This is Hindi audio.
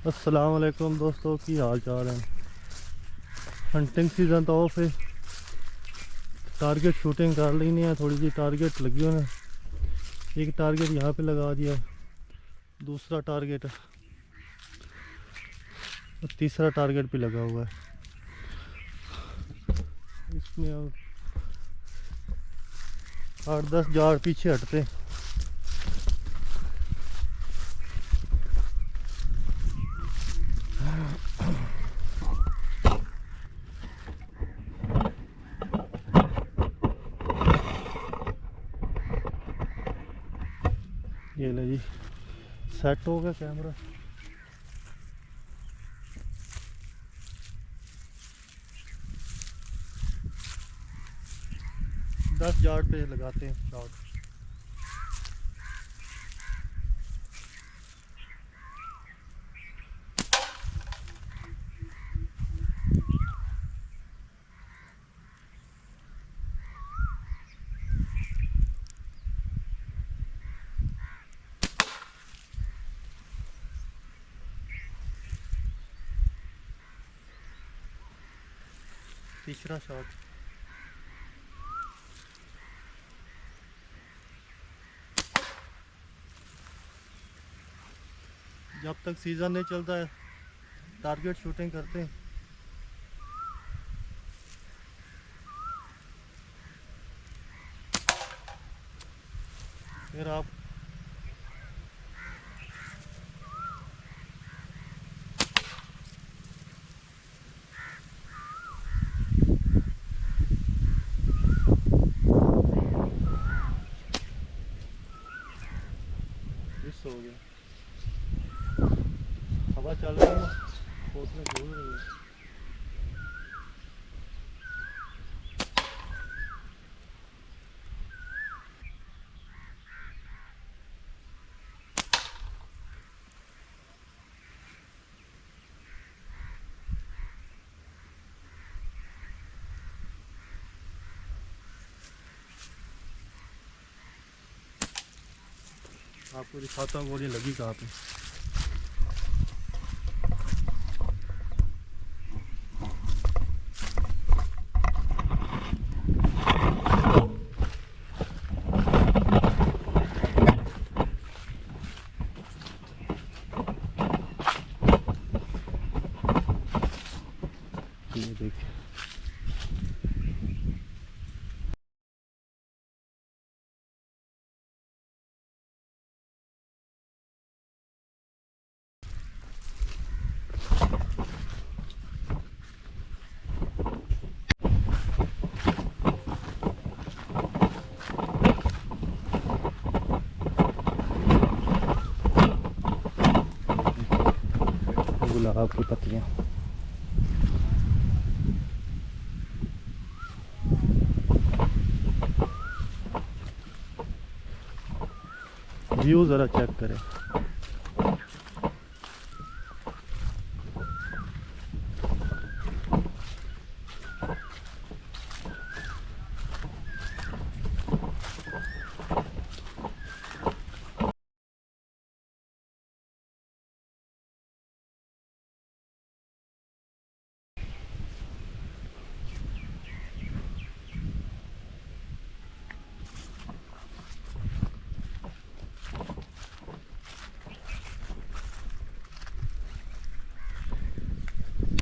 अस्सलाम वालेकुम दोस्तों, की हाल चाल है। हंटिंग सीज़न तो ऑफ है। टारगेट शूटिंग कर लेनी है, थोड़ी सी टारगेट लगी हुई है। एक टारगेट यहाँ पे लगा दिया, दूसरा टारगेट और तीसरा टारगेट भी लगा हुआ है। इसमें अब 8-10 जाड़ पीछे हटते। ये ले जी, सेट हो गया कैमरा। दस जाड़ पे लगाते हैं शॉट। तीसरा शॉट। जब तक सीज़न नहीं चलता है टारगेट शूटिंग करते हैं। फिर आप मिस हो गया। हवा चल रही है, बोतलें घूम रही है। आपको दिखाता हूँ गोली लगी कहाँ पे। ये देखिए, गुलाब की पत्तियाँ। व्यू ज़रा चेक करें।